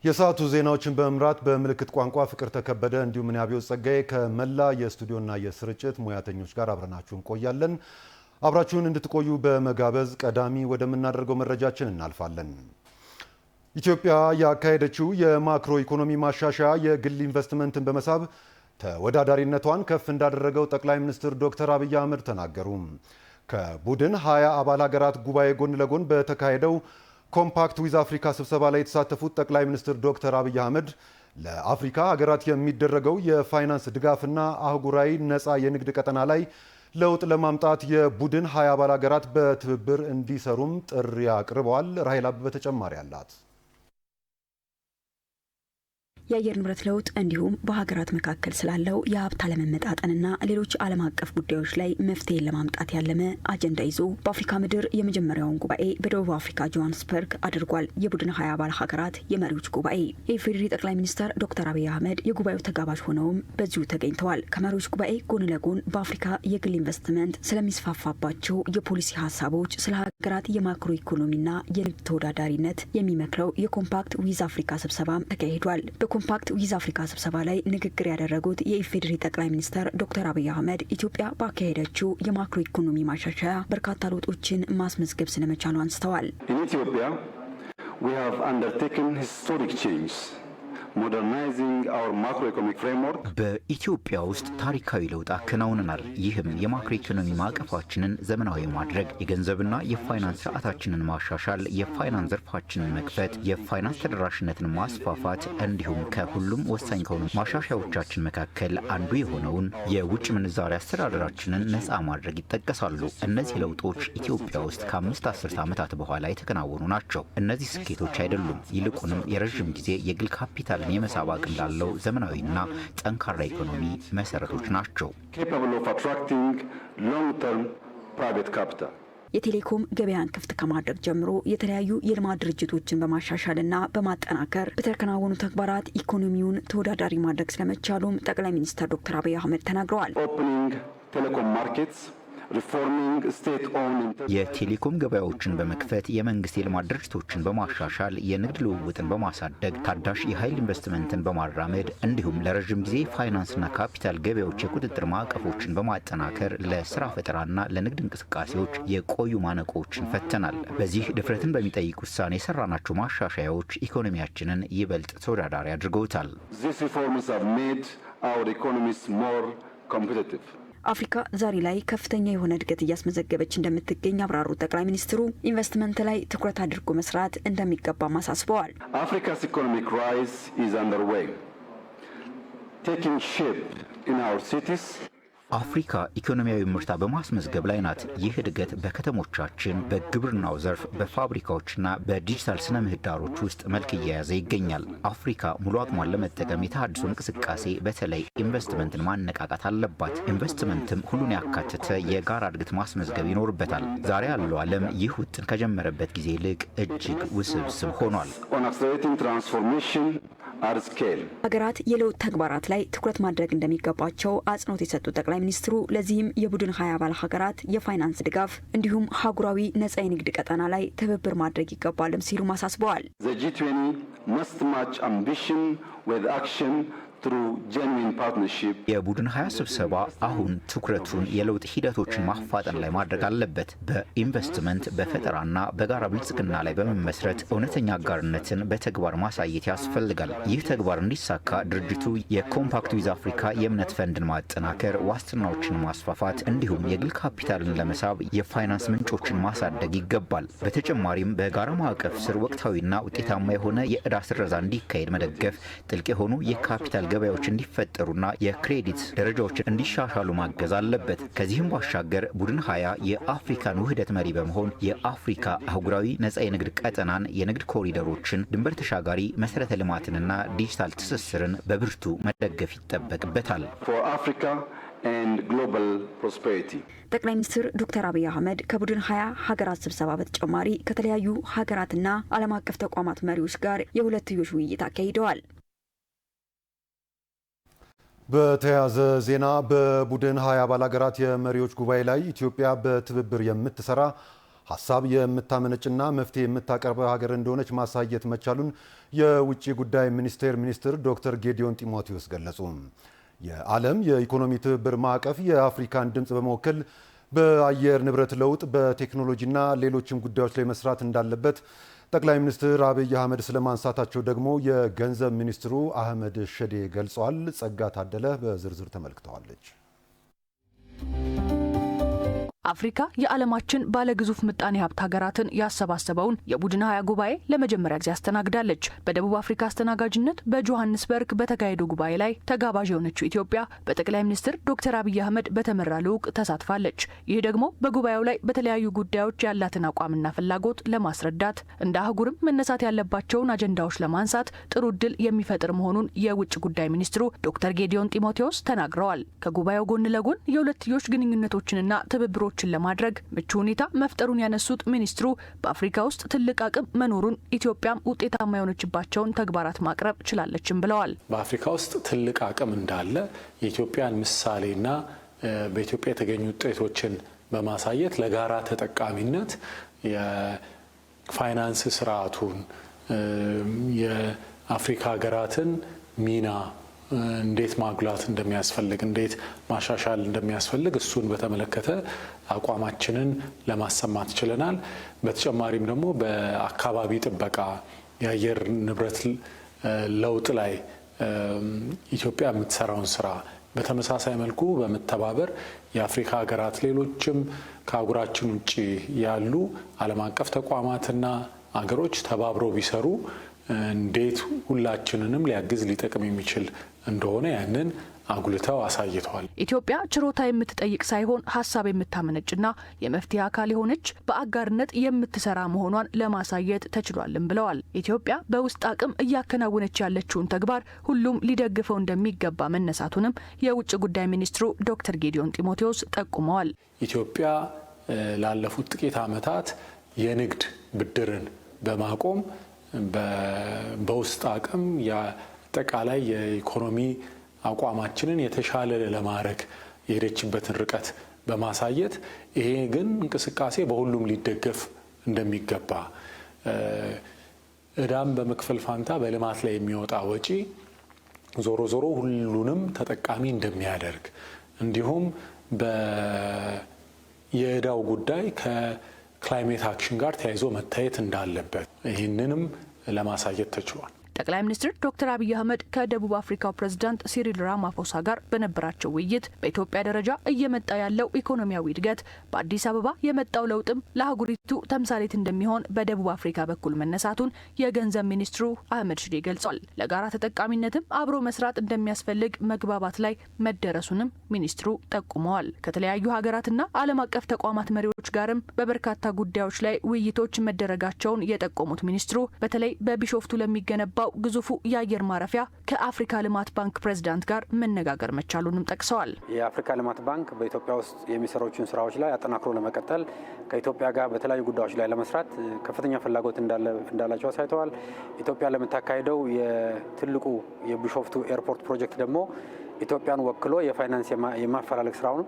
የሰዓቱ ዜናዎችን በመምራት በምልክት ቋንቋ ፍቅር ተከበደ እንዲሁም ምንያቤው ጸጋዬ ከመላ የስቱዲዮና የስርጭት ሙያተኞች ጋር አብረናችሁ እንቆያለን። አብራችሁን እንድትቆዩ በመጋበዝ ቀዳሚ ወደምናደርገው መረጃችን እናልፋለን። ኢትዮጵያ ያካሄደችው የማክሮ ኢኮኖሚ ማሻሻያ የግል ኢንቨስትመንትን በመሳብ ተወዳዳሪነቷን ከፍ እንዳደረገው ጠቅላይ ሚኒስትር ዶክተር አብይ አህመድ ተናገሩ። ከቡድን 20 አባል ሀገራት ጉባኤ ጎን ለጎን በተካሄደው ኮምፓክት ዊዝ አፍሪካ ስብሰባ ላይ የተሳተፉት ጠቅላይ ሚኒስትር ዶክተር አብይ አህመድ ለአፍሪካ ሀገራት የሚደረገው የፋይናንስ ድጋፍና አህጉራዊ ነፃ የንግድ ቀጠና ላይ ለውጥ ለማምጣት የቡድን 20 አባል ሀገራት በትብብር እንዲሰሩም ጥሪ አቅርበዋል። ራሄል አበበ ተጨማሪ አላት። የአየር ንብረት ለውጥ እንዲሁም በሀገራት መካከል ስላለው የሀብት አለመመጣጠንና ሌሎች ዓለም አቀፍ ጉዳዮች ላይ መፍትሄ ለማምጣት ያለመ አጀንዳ ይዞ በአፍሪካ ምድር የመጀመሪያውን ጉባኤ በደቡብ አፍሪካ ጆሃንስበርግ አድርጓል። የቡድን 20 አባል ሀገራት የመሪዎች ጉባኤ የኢፌዴሪ ጠቅላይ ሚኒስትር ዶክተር አብይ አህመድ የጉባኤው ተጋባዥ ሆነውም በዚሁ ተገኝተዋል። ከመሪዎች ጉባኤ ጎን ለጎን በአፍሪካ የግል ኢንቨስትመንት ስለሚስፋፋባቸው የፖሊሲ ሀሳቦች፣ ስለ ሀገራት የማክሮ ኢኮኖሚና የንግድ ተወዳዳሪነት የሚመክረው የኮምፓክት ዊዝ አፍሪካ ስብሰባም ተካሂዷል። ኮምፓክት ዊዝ አፍሪካ ስብሰባ ላይ ንግግር ያደረጉት የኢፌዴሪ ጠቅላይ ሚኒስትር ዶክተር አብይ አህመድ ኢትዮጵያ ባካሄደችው የማክሮ ኢኮኖሚ ማሻሻያ በርካታ ለውጦችን ማስመዝገብ ስለመቻሉ አንስተዋል። ኢትዮጵያ we have undertaken historic change modernizing our macroeconomic framework በኢትዮጵያ ውስጥ ታሪካዊ ለውጥ አከናውነናል። ይህም የማክሮ ኢኮኖሚ ማዕቀፋችንን ዘመናዊ ማድረግ፣ የገንዘብና የፋይናንስ ስርዓታችንን ማሻሻል፣ የፋይናንስ ዘርፋችንን መክፈት፣ የፋይናንስ ተደራሽነትን ማስፋፋት እንዲሁም ከሁሉም ወሳኝ ከሆኑ ማሻሻያዎቻችን መካከል አንዱ የሆነውን የውጭ ምንዛሪ አስተዳደራችንን ነፃ ማድረግ ይጠቀሳሉ። እነዚህ ለውጦች ኢትዮጵያ ውስጥ ከ5 አስርት ዓመታት በኋላ የተከናወኑ ናቸው። እነዚህ ስኬቶች አይደሉም፣ ይልቁንም የረዥም ጊዜ የግል ካፒታል የመሳብ አቅም ላለው ዘመናዊና ጠንካራ ኢኮኖሚ መሰረቶች ናቸው። የቴሌኮም ገበያን ክፍት ከማድረግ ጀምሮ የተለያዩ የልማት ድርጅቶችን በማሻሻልና በማጠናከር በተከናወኑ ተግባራት ኢኮኖሚውን ተወዳዳሪ ማድረግ ስለመቻሉም ጠቅላይ ሚኒስትር ዶክተር አብይ አህመድ ተናግረዋል። የቴሌኮም ገበያዎችን በመክፈት የመንግስት የልማት ድርጅቶችን በማሻሻል የንግድ ልውውጥን በማሳደግ ታዳሽ የኃይል ኢንቨስትመንትን በማራመድ እንዲሁም ለረዥም ጊዜ ፋይናንስና ካፒታል ገበያዎች የቁጥጥር ማዕቀፎችን በማጠናከር ለስራ ፈጠራና ለንግድ እንቅስቃሴዎች የቆዩ ማነቆችን ፈተናል። በዚህ ድፍረትን በሚጠይቅ ውሳኔ የሰራናቸው ማሻሻያዎች ኢኮኖሚያችንን ይበልጥ ተወዳዳሪ አድርገውታል። አፍሪካ ዛሬ ላይ ከፍተኛ የሆነ እድገት እያስመዘገበች እንደምትገኝ አብራሩት ጠቅላይ ሚኒስትሩ ኢንቨስትመንት ላይ ትኩረት አድርጎ መስራት እንደሚገባም አሳስበዋል። Africa's economic rise is underway, taking shape in our cities. አፍሪካ ኢኮኖሚያዊ ምርታ በማስመዝገብ ላይ ናት። ይህ እድገት በከተሞቻችን፣ በግብርናው ዘርፍ፣ በፋብሪካዎችና በዲጂታል ስነ ምህዳሮች ውስጥ መልክ እየያዘ ይገኛል። አፍሪካ ሙሉ አቅሟን ለመጠቀም የተሃድሶ እንቅስቃሴ በተለይ ኢንቨስትመንትን ማነቃቃት አለባት። ኢንቨስትመንትም ሁሉን ያካተተ የጋራ እድገት ማስመዝገብ ይኖርበታል። ዛሬ ያለው ዓለም ይህ ውጥን ከጀመረበት ጊዜ ይልቅ እጅግ ውስብስብ ሆኗል። ሀገራት የለውጥ ተግባራት ላይ ትኩረት ማድረግ እንደሚገባቸው አጽንኦት የሰጡት ጠቅላይ ሚኒስትሩ ለዚህም የቡድን 20 አባል ሀገራት የፋይናንስ ድጋፍ እንዲሁም አህጉራዊ ነፃ የንግድ ቀጠና ላይ ትብብር ማድረግ ይገባልም ሲሉ አሳስበዋል። የቡድን 20 ስብሰባ አሁን ትኩረቱን የለውጥ ሂደቶችን ማፋጠን ላይ ማድረግ አለበት። በኢንቨስትመንት በፈጠራና በጋራ ብልጽግና ላይ በመመስረት እውነተኛ አጋርነትን በተግባር ማሳየት ያስፈልጋል። ይህ ተግባር እንዲሳካ ድርጅቱ የኮምፓክት ዊዝ አፍሪካ የእምነት ፈንድን ማጠናከር፣ ዋስትናዎችን ማስፋፋት እንዲሁም የግል ካፒታልን ለመሳብ የፋይናንስ ምንጮችን ማሳደግ ይገባል። በተጨማሪም በጋራ ማዕቀፍ ስር ወቅታዊና ውጤታማ የሆነ የዕዳ ስረዛ እንዲካሄድ መደገፍ፣ ጥልቅ የሆኑ የካፒታል ገበያዎች እንዲፈጠሩና የክሬዲት ደረጃዎች እንዲሻሻሉ ማገዝ አለበት። ከዚህም ባሻገር ቡድን 20 የአፍሪካን ውህደት መሪ በመሆን የአፍሪካ አህጉራዊ ነፃ የንግድ ቀጠናን፣ የንግድ ኮሪደሮችን፣ ድንበር ተሻጋሪ መሰረተ ልማትንና ዲጂታል ትስስርን በብርቱ መደገፍ ይጠበቅበታል። ጠቅላይ ሚኒስትር ዶክተር አብይ አህመድ ከቡድን 20 ሀገራት ስብሰባ በተጨማሪ ከተለያዩ ሀገራትና ዓለም አቀፍ ተቋማት መሪዎች ጋር የሁለትዮሽ ውይይት አካሂደዋል። በተያያዘ ዜና በቡድን 20 አባል ሀገራት የመሪዎች ጉባኤ ላይ ኢትዮጵያ በትብብር የምትሰራ ሀሳብ የምታመነጭና መፍትሄ የምታቀርብ ሀገር እንደሆነች ማሳየት መቻሉን የውጭ ጉዳይ ሚኒስትር ዶክተር ጌዲዮን ጢሞቴዎስ ገለጹ። የዓለም የኢኮኖሚ ትብብር ማዕቀፍ የአፍሪካን ድምፅ በመወከል በአየር ንብረት ለውጥ በቴክኖሎጂና ሌሎችም ጉዳዮች ላይ መስራት እንዳለበት ጠቅላይ ሚኒስትር አብይ አህመድ ስለማንሳታቸው ደግሞ የገንዘብ ሚኒስትሩ አህመድ ሸዴ ገልጸዋል። ጸጋ ታደለ በዝርዝር ተመልክተዋለች። አፍሪካ የዓለማችን ባለግዙፍ ምጣኔ ሀብት ሀገራትን ያሰባሰበውን የቡድን 20 ጉባኤ ለመጀመሪያ ጊዜ አስተናግዳለች። በደቡብ አፍሪካ አስተናጋጅነት በጆሃንስበርግ በተካሄደው ጉባኤ ላይ ተጋባዥ የሆነችው ኢትዮጵያ በጠቅላይ ሚኒስትር ዶክተር አብይ አህመድ በተመራ ልዑክ ተሳትፋለች። ይህ ደግሞ በጉባኤው ላይ በተለያዩ ጉዳዮች ያላትን አቋምና ፍላጎት ለማስረዳት እንደ አህጉርም መነሳት ያለባቸውን አጀንዳዎች ለማንሳት ጥሩ እድል የሚፈጥር መሆኑን የውጭ ጉዳይ ሚኒስትሩ ዶክተር ጌዲዮን ጢሞቴዎስ ተናግረዋል። ከጉባኤው ጎን ለጎን የሁለትዮሽ ግንኙነቶችንና ትብብሮች ለማድረግ ምቹ ሁኔታ መፍጠሩን ያነሱት ሚኒስትሩ በአፍሪካ ውስጥ ትልቅ አቅም መኖሩን ኢትዮጵያም ውጤታማ የሆነችባቸውን ተግባራት ማቅረብ ችላለችም ብለዋል። በአፍሪካ ውስጥ ትልቅ አቅም እንዳለ የኢትዮጵያን ምሳሌና በኢትዮጵያ የተገኙ ውጤቶችን በማሳየት ለጋራ ተጠቃሚነት የፋይናንስ ስርዓቱን የአፍሪካ ሀገራትን ሚና እንዴት ማጉላት እንደሚያስፈልግ እንዴት ማሻሻል እንደሚያስፈልግ እሱን በተመለከተ አቋማችንን ለማሰማት ችለናል። በተጨማሪም ደግሞ በአካባቢ ጥበቃ የአየር ንብረት ለውጥ ላይ ኢትዮጵያ የምትሰራውን ስራ በተመሳሳይ መልኩ በመተባበር የአፍሪካ ሀገራት ሌሎችም ከአህጉራችን ውጭ ያሉ ዓለም አቀፍ ተቋማትና አገሮች ተባብረው ቢሰሩ እንዴት ሁላችንንም ሊያግዝ ሊጠቅም የሚችል እንደሆነ ያንን አጉልተው አሳይተዋል። ኢትዮጵያ ችሮታ የምትጠይቅ ሳይሆን ሀሳብ የምታመነጭና የመፍትሄ አካል የሆነች በአጋርነት የምትሰራ መሆኗን ለማሳየት ተችሏልም ብለዋል። ኢትዮጵያ በውስጥ አቅም እያከናወነች ያለችውን ተግባር ሁሉም ሊደግፈው እንደሚገባ መነሳቱንም የውጭ ጉዳይ ሚኒስትሩ ዶክተር ጌዲዮን ጢሞቴዎስ ጠቁመዋል። ኢትዮጵያ ላለፉት ጥቂት ዓመታት የንግድ ብድርን በማቆም በውስጥ አቅም የአጠቃላይ የኢኮኖሚ አቋማችንን የተሻለ ለማድረግ የሄደችበትን ርቀት በማሳየት ይሄ ግን እንቅስቃሴ በሁሉም ሊደገፍ እንደሚገባ እዳም በመክፈል ፋንታ በልማት ላይ የሚወጣ ወጪ ዞሮ ዞሮ ሁሉንም ተጠቃሚ እንደሚያደርግ እንዲሁም የእዳው ጉዳይ ከክላይሜት አክሽን ጋር ተያይዞ መታየት እንዳለበት ይህንንም ለማሳየት ተችሏል። ጠቅላይ ሚኒስትር ዶክተር አብይ አህመድ ከደቡብ አፍሪካው ፕሬዝዳንት ሲሪል ራማፎሳ ጋር በነበራቸው ውይይት በኢትዮጵያ ደረጃ እየመጣ ያለው ኢኮኖሚያዊ እድገት በአዲስ አበባ የመጣው ለውጥም ለአህጉሪቱ ተምሳሌት እንደሚሆን በደቡብ አፍሪካ በኩል መነሳቱን የገንዘብ ሚኒስትሩ አህመድ ሽዴ ገልጿል። ለጋራ ተጠቃሚነትም አብሮ መስራት እንደሚያስፈልግ መግባባት ላይ መደረሱንም ሚኒስትሩ ጠቁመዋል። ከተለያዩ ሀገራትና ዓለም አቀፍ ተቋማት መሪዎች ጋርም በበርካታ ጉዳዮች ላይ ውይይቶች መደረጋቸውን የጠቆሙት ሚኒስትሩ በተለይ በቢሾፍቱ ለሚገነባው ግዙፉ የአየር ማረፊያ ከአፍሪካ ልማት ባንክ ፕሬዝዳንት ጋር መነጋገር መቻሉንም ጠቅሰዋል። የአፍሪካ ልማት ባንክ በኢትዮጵያ ውስጥ የሚሰሩትን ስራዎች ላይ አጠናክሮ ለመቀጠል ከኢትዮጵያ ጋር በተለያዩ ጉዳዮች ላይ ለመስራት ከፍተኛ ፍላጎት እንዳላቸው አሳይተዋል። ኢትዮጵያ ለምታካሄደው የትልቁ የቢሾፍቱ ኤርፖርት ፕሮጀክት ደግሞ ኢትዮጵያን ወክሎ የፋይናንስ የማፈላለግ ስራውን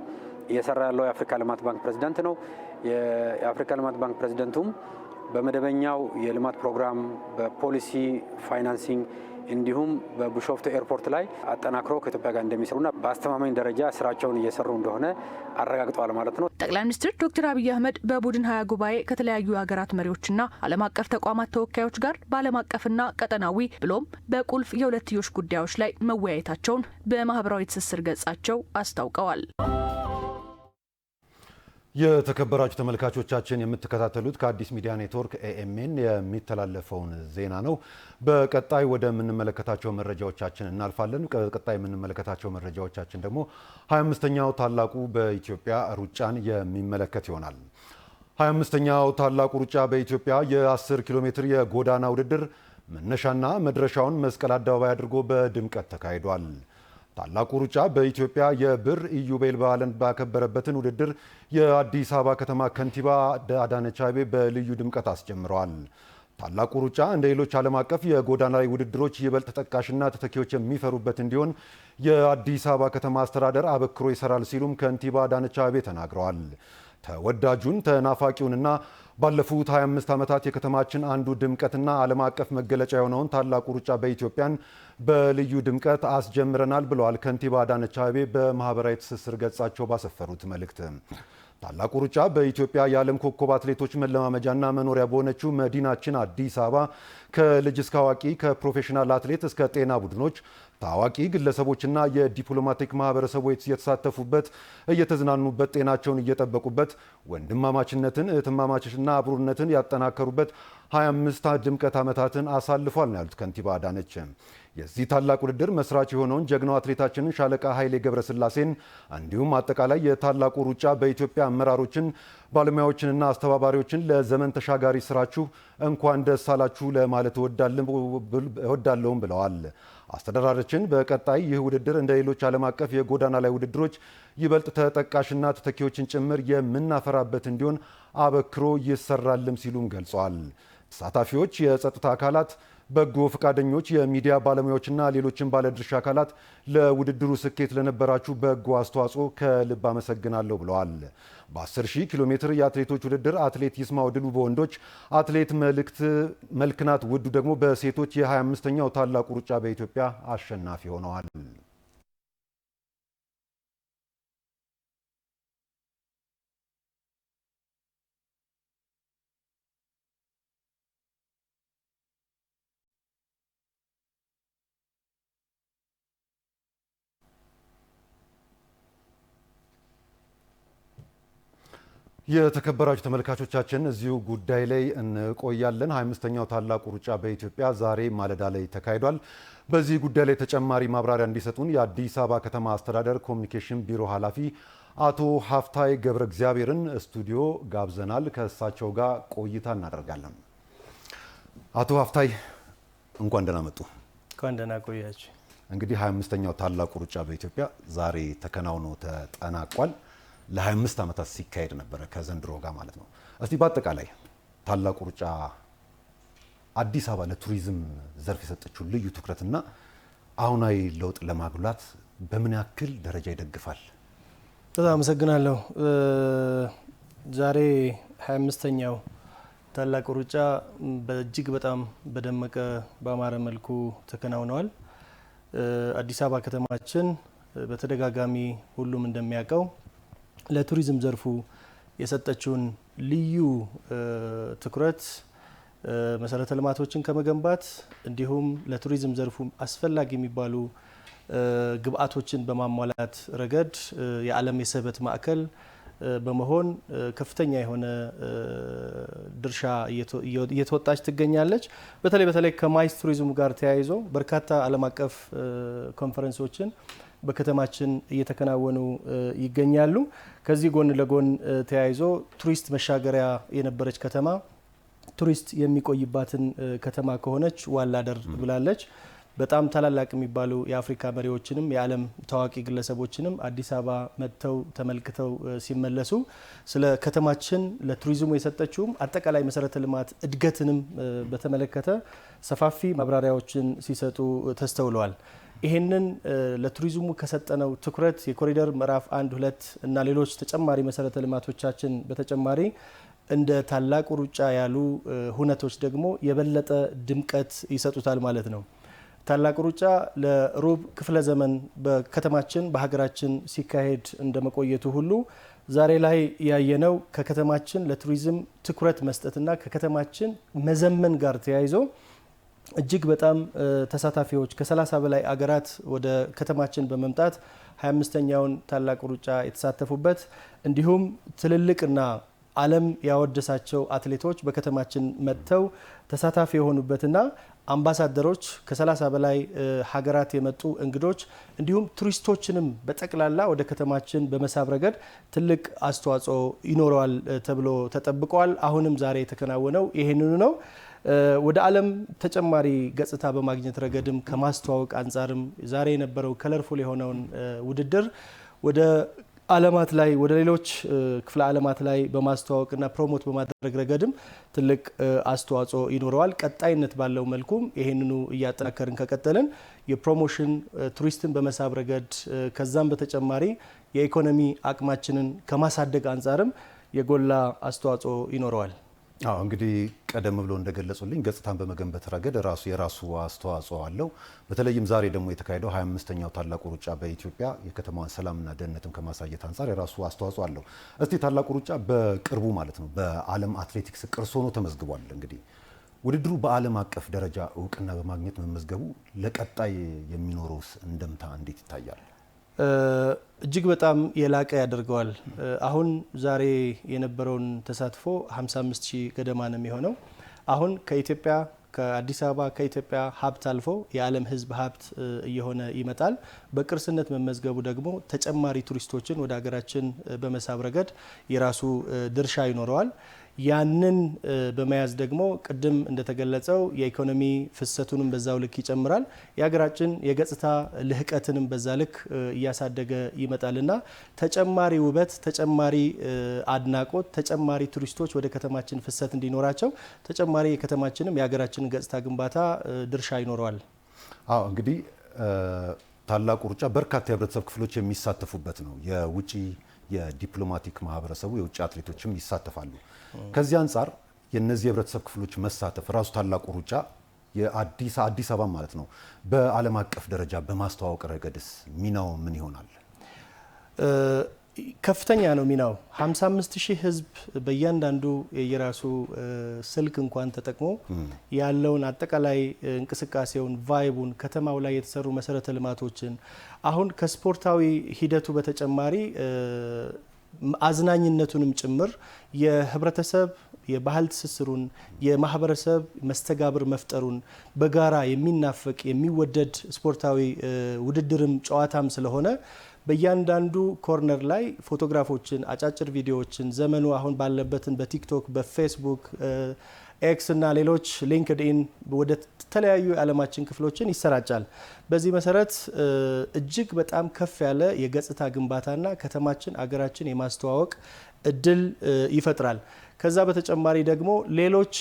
እየሰራ ያለው የአፍሪካ ልማት ባንክ ፕሬዝዳንት ነው። የአፍሪካ ልማት ባንክ ፕሬዝዳንቱም በመደበኛው የልማት ፕሮግራም በፖሊሲ ፋይናንሲንግ እንዲሁም በቢሾፍቱ ኤርፖርት ላይ አጠናክሮ ከኢትዮጵያ ጋር እንደሚሰሩና በአስተማማኝ ደረጃ ስራቸውን እየሰሩ እንደሆነ አረጋግጠዋል ማለት ነው። ጠቅላይ ሚኒስትር ዶክተር አብይ አህመድ በቡድን 20 ጉባኤ ከተለያዩ ሀገራት መሪዎችና ዓለም አቀፍ ተቋማት ተወካዮች ጋር በዓለም አቀፍና ቀጠናዊ ብሎም በቁልፍ የሁለትዮሽ ጉዳዮች ላይ መወያየታቸውን በማህበራዊ ትስስር ገጻቸው አስታውቀዋል። የተከበራችሁ ተመልካቾቻችን የምትከታተሉት ከአዲስ ሚዲያ ኔትወርክ ኤኤምኤን የሚተላለፈውን ዜና ነው። በቀጣይ ወደምንመለከታቸው መረጃዎቻችን እናልፋለን። ቀጣይ የምንመለከታቸው መረጃዎቻችን ደግሞ 25ኛው ታላቁ በኢትዮጵያ ሩጫን የሚመለከት ይሆናል። 25ኛው ታላቁ ሩጫ በኢትዮጵያ የ10 ኪሎ ሜትር የጎዳና ውድድር መነሻና መድረሻውን መስቀል አደባባይ አድርጎ በድምቀት ተካሂዷል። ታላቁ ሩጫ በኢትዮጵያ የብር ኢዮቤልዩ በዓልን ባከበረበትን ውድድር የአዲስ አበባ ከተማ ከንቲባ አዳነች አቤቤ በልዩ ድምቀት አስጀምረዋል። ታላቁ ሩጫ እንደ ሌሎች ዓለም አቀፍ የጎዳና ላይ ውድድሮች ይበልጥ ተጠቃሽና ተተኪዎች የሚፈሩበት እንዲሆን የአዲስ አበባ ከተማ አስተዳደር አበክሮ ይሰራል ሲሉም ከንቲባ አዳነች አቤቤ ተናግረዋል። ተወዳጁን ተናፋቂውንና ባለፉት 25 ዓመታት የከተማችን አንዱ ድምቀትና ዓለም አቀፍ መገለጫ የሆነውን ታላቁ ሩጫ በኢትዮጵያን በልዩ ድምቀት አስጀምረናል ብለዋል ከንቲባ አዳነች አቤቤ በማህበራዊ ትስስር ገጻቸው ባሰፈሩት መልእክት። ታላቁ ሩጫ በኢትዮጵያ የዓለም ኮከብ አትሌቶች መለማመጃና መኖሪያ በሆነችው መዲናችን አዲስ አበባ ከልጅ እስከ አዋቂ ከፕሮፌሽናል አትሌት እስከ ጤና ቡድኖች ታዋቂ ግለሰቦችና የዲፕሎማቲክ ማህበረሰቦች የተሳተፉበት እየተዝናኑበት ጤናቸውን እየጠበቁበት ወንድማማችነትን እህትማማችነትና አብሮነትን ያጠናከሩበት 25 ድምቀት ዓመታትን አሳልፏል ነው ያሉት ከንቲባ አዳነች። የዚህ ታላቅ ውድድር መስራች የሆነውን ጀግናው አትሌታችንን ሻለቃ ኃይሌ ገብረስላሴን እንዲሁም አጠቃላይ የታላቁ ሩጫ በኢትዮጵያ አመራሮችን ባለሙያዎችንና አስተባባሪዎችን ለዘመን ተሻጋሪ ስራችሁ እንኳን ደስ አላችሁ ለማለት እወዳለሁም ብለዋል። አስተዳደራችን በቀጣይ ይህ ውድድር እንደ ሌሎች ዓለም አቀፍ የጎዳና ላይ ውድድሮች ይበልጥ ተጠቃሽና ተተኪዎችን ጭምር የምናፈራበት እንዲሆን አበክሮ ይሰራልም ሲሉም ገልጸዋል። ተሳታፊዎች፣ የጸጥታ አካላት፣ በጎ ፈቃደኞች፣ የሚዲያ ባለሙያዎችና ሌሎችን ባለድርሻ አካላት ለውድድሩ ስኬት ለነበራችሁ በጎ አስተዋጽኦ ከልብ አመሰግናለሁ ብለዋል። በ10,000 ኪሎ ሜትር የአትሌቶች ውድድር አትሌት ይስማው ድሉ በወንዶች፣ አትሌት መልክናት ውዱ ደግሞ በሴቶች የ25ኛው ታላቁ ሩጫ በኢትዮጵያ አሸናፊ ሆነዋል። የተከበራችሁ ተመልካቾቻችን እዚሁ ጉዳይ ላይ እንቆያለን። 25ኛው ታላቁ ሩጫ በኢትዮጵያ ዛሬ ማለዳ ላይ ተካሂዷል። በዚህ ጉዳይ ላይ ተጨማሪ ማብራሪያ እንዲሰጡን የአዲስ አበባ ከተማ አስተዳደር ኮሚኒኬሽን ቢሮ ኃላፊ አቶ ሀፍታይ ገብረ እግዚአብሔርን ስቱዲዮ ጋብዘናል። ከእሳቸው ጋር ቆይታ እናደርጋለን። አቶ ሀፍታይ እንኳን ደህና መጡ። እንኳን ደህና ቆያችሁ። እንግዲህ 25ኛው ታላቁ ሩጫ በኢትዮጵያ ዛሬ ተከናውኖ ተጠናቋል። ለ25 ዓመታት ሲካሄድ ነበረ ከዘንድሮ ጋር ማለት ነው። እስቲ በአጠቃላይ ታላቁ ሩጫ አዲስ አበባ ለቱሪዝም ዘርፍ የሰጠችው ልዩ ትኩረትና አሁናዊ ለውጥ ለማጉላት በምን ያክል ደረጃ ይደግፋል? በጣም አመሰግናለሁ። ዛሬ 25ኛው ታላቁ ሩጫ በእጅግ በጣም በደመቀ በአማረ መልኩ ተከናውነዋል። አዲስ አበባ ከተማችን በተደጋጋሚ ሁሉም እንደሚያውቀው ለቱሪዝም ዘርፉ የሰጠችውን ልዩ ትኩረት መሰረተ ልማቶችን ከመገንባት እንዲሁም ለቱሪዝም ዘርፉ አስፈላጊ የሚባሉ ግብአቶችን በማሟላት ረገድ የዓለም የስበት ማዕከል በመሆን ከፍተኛ የሆነ ድርሻ እየተወጣች ትገኛለች። በተለይ ከማይስ ቱሪዝም ጋር ተያይዞ በርካታ ዓለም አቀፍ ኮንፈረንሶችን በከተማችን እየተከናወኑ ይገኛሉ። ከዚህ ጎን ለጎን ተያይዞ ቱሪስት መሻገሪያ የነበረች ከተማ ቱሪስት የሚቆይባትን ከተማ ከሆነች ዋላደር ብላለች። በጣም ታላላቅ የሚባሉ የአፍሪካ መሪዎችንም የዓለም ታዋቂ ግለሰቦችንም አዲስ አበባ መጥተው ተመልክተው ሲመለሱ ስለ ከተማችን ለቱሪዝሙ የሰጠችውም አጠቃላይ መሰረተ ልማት እድገትንም በተመለከተ ሰፋፊ ማብራሪያዎችን ሲሰጡ ተስተውለዋል። ይሄንን ለቱሪዝሙ ከሰጠነው ትኩረት የኮሪደር ምዕራፍ 1፣ 2 እና ሌሎች ተጨማሪ መሰረተ ልማቶቻችን በተጨማሪ እንደ ታላቁ ሩጫ ያሉ ሁነቶች ደግሞ የበለጠ ድምቀት ይሰጡታል ማለት ነው። ታላቁ ሩጫ ለሩብ ክፍለ ዘመን በከተማችን በሀገራችን ሲካሄድ እንደመቆየቱ ሁሉ ዛሬ ላይ ያየነው ከከተማችን ለቱሪዝም ትኩረት መስጠትና ከከተማችን መዘመን ጋር ተያይዞ እጅግ በጣም ተሳታፊዎች ከ30 በላይ አገራት ወደ ከተማችን በመምጣት 25ኛውን ታላቁ ሩጫ የተሳተፉበት እንዲሁም ትልልቅና ዓለም ያወደሳቸው አትሌቶች በከተማችን መጥተው ተሳታፊ የሆኑበትና አምባሳደሮች ከ30 በላይ ሀገራት የመጡ እንግዶች እንዲሁም ቱሪስቶችንም በጠቅላላ ወደ ከተማችን በመሳብ ረገድ ትልቅ አስተዋጽኦ ይኖረዋል ተብሎ ተጠብቋል። አሁንም ዛሬ የተከናወነው ይሄንኑ ነው። ወደ ዓለም ተጨማሪ ገጽታ በማግኘት ረገድም ከማስተዋወቅ አንጻርም ዛሬ የነበረው ከለርፉል የሆነውን ውድድር ወደ ዓለማት ላይ ወደ ሌሎች ክፍለ ዓለማት ላይ በማስተዋወቅና ፕሮሞት በማድረግ ረገድም ትልቅ አስተዋጽኦ ይኖረዋል። ቀጣይነት ባለው መልኩም ይሄንኑ እያጠናከርን ከቀጠልን የፕሮሞሽን ቱሪስትን በመሳብ ረገድ ከዛም በተጨማሪ የኢኮኖሚ አቅማችንን ከማሳደግ አንጻርም የጎላ አስተዋጽኦ ይኖረዋል። እንግዲህ ቀደም ብሎ እንደገለጹልኝ ገጽታን በመገንባት ረገድ የራሱ አስተዋጽኦ አለው። በተለይም ዛሬ ደግሞ የተካሄደው 25ኛው ታላቁ ሩጫ በኢትዮጵያ የከተማዋን ሰላምና ደህንነትም ከማሳየት አንጻር የራሱ አስተዋጽኦ አለው። እስቲ ታላቁ ሩጫ በቅርቡ ማለት ነው በዓለም አትሌቲክስ ቅርስ ሆኖ ተመዝግቧል። እንግዲህ ውድድሩ በዓለም አቀፍ ደረጃ እውቅና በማግኘት መመዝገቡ ለቀጣይ የሚኖረውስ እንደምታ እንዴት ይታያል? እጅግ በጣም የላቀ ያደርገዋል። አሁን ዛሬ የነበረውን ተሳትፎ 55000 ገደማ ነው የሚሆነው። አሁን ከኢትዮጵያ ከአዲስ አበባ ከኢትዮጵያ ሀብት አልፎ የዓለም ሕዝብ ሀብት እየሆነ ይመጣል። በቅርስነት መመዝገቡ ደግሞ ተጨማሪ ቱሪስቶችን ወደ ሀገራችን በመሳብ ረገድ የራሱ ድርሻ ይኖረዋል። ያንን በመያዝ ደግሞ ቅድም እንደተገለጸው የኢኮኖሚ ፍሰቱንም በዛው ልክ ይጨምራል። የሀገራችን የገጽታ ልህቀትንም በዛ ልክ እያሳደገ ይመጣልና ተጨማሪ ውበት፣ ተጨማሪ አድናቆት፣ ተጨማሪ ቱሪስቶች ወደ ከተማችን ፍሰት እንዲኖራቸው ተጨማሪ የከተማችንም የሀገራችንን ገጽታ ግንባታ ድርሻ ይኖረዋል። እንግዲህ ታላቁ ሩጫ በርካታ የህብረተሰብ ክፍሎች የሚሳተፉበት ነው። የውጪ የዲፕሎማቲክ ማህበረሰቡ የውጭ አትሌቶችም ይሳተፋሉ። ከዚህ አንጻር የነዚህ የህብረተሰብ ክፍሎች መሳተፍ ራሱ ታላቁ ሩጫ የአዲስ አበባ ማለት ነው በዓለም አቀፍ ደረጃ በማስተዋወቅ ረገድስ ሚናው ምን ይሆናል? ከፍተኛ ነው ሚናው። 55000 ህዝብ በእያንዳንዱ የራሱ ስልክ እንኳን ተጠቅሞ ያለውን አጠቃላይ እንቅስቃሴውን ቫይቡን ከተማው ላይ የተሰሩ መሰረተ ልማቶችን አሁን ከስፖርታዊ ሂደቱ በተጨማሪ አዝናኝነቱንም ጭምር የህብረተሰብ የባህል ትስስሩን የማህበረሰብ መስተጋብር መፍጠሩን በጋራ የሚናፈቅ የሚወደድ ስፖርታዊ ውድድርም ጨዋታም ስለሆነ በእያንዳንዱ ኮርነር ላይ ፎቶግራፎችን፣ አጫጭር ቪዲዮዎችን ዘመኑ አሁን ባለበትን በቲክቶክ በፌስቡክ ኤክስ እና ሌሎች ሊንክድኢን ወደ ተለያዩ የዓለማችን ክፍሎችን ይሰራጫል። በዚህ መሰረት እጅግ በጣም ከፍ ያለ የገጽታ ግንባታና ከተማችን አገራችን የማስተዋወቅ እድል ይፈጥራል። ከዛ በተጨማሪ ደግሞ ሌሎች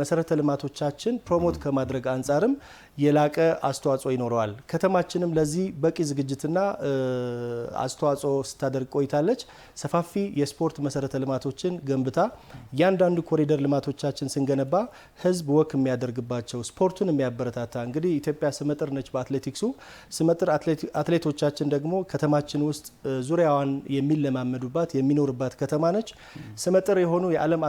መሰረተ ልማቶቻችን ፕሮሞት ከማድረግ አንጻርም የላቀ አስተዋጽኦ ይኖረዋል። ከተማችንም ለዚህ በቂ ዝግጅትና አስተዋጽኦ ስታደርግ ቆይታለች። ሰፋፊ የስፖርት መሰረተ ልማቶችን ገንብታ እያንዳንዱ ኮሪደር ልማቶቻችን ስንገነባ ህዝብ ወክ የሚያደርግባቸው ስፖርቱን የሚያበረታታ እንግዲህ ኢትዮጵያ ስመጥር ነች በአትሌቲክሱ። ስመጥር አትሌቶቻችን ደግሞ ከተማችን ውስጥ ዙሪያዋን የሚለማመዱባት የሚኖርባት ከተማ ነች። ስመጥር የሆኑ የዓለም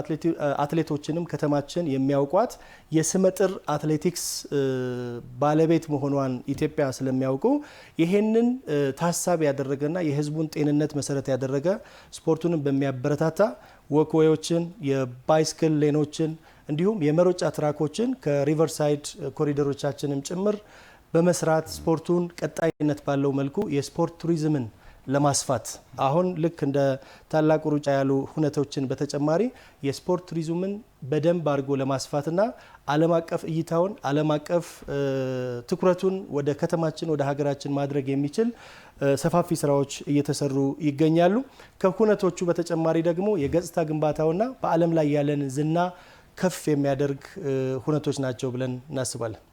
አትሌቶችንም ከተማችን የሚያውቋት የስመጥር አትሌቲክስ ባለቤት መሆኗን ኢትዮጵያ ስለሚያውቁ ይሄንን ታሳቢ ያደረገና የህዝቡን ጤንነት መሰረት ያደረገ ስፖርቱንም በሚያበረታታ ወክዌዎችን፣ የባይስክል ሌኖችን እንዲሁም የመሮጫ ትራኮችን ከሪቨርሳይድ ኮሪደሮቻችንም ጭምር በመስራት ስፖርቱን ቀጣይነት ባለው መልኩ የስፖርት ቱሪዝምን ለማስፋት አሁን ልክ እንደ ታላቁ ሩጫ ያሉ ሁነቶችን በተጨማሪ የስፖርት ቱሪዝምን በደንብ አድርጎ ለማስፋትና ዓለም አቀፍ እይታውን ዓለም አቀፍ ትኩረቱን ወደ ከተማችን ወደ ሀገራችን ማድረግ የሚችል ሰፋፊ ስራዎች እየተሰሩ ይገኛሉ። ከሁነቶቹ በተጨማሪ ደግሞ የገጽታ ግንባታውና በዓለም ላይ ያለን ዝና ከፍ የሚያደርግ ሁነቶች ናቸው ብለን እናስባለን።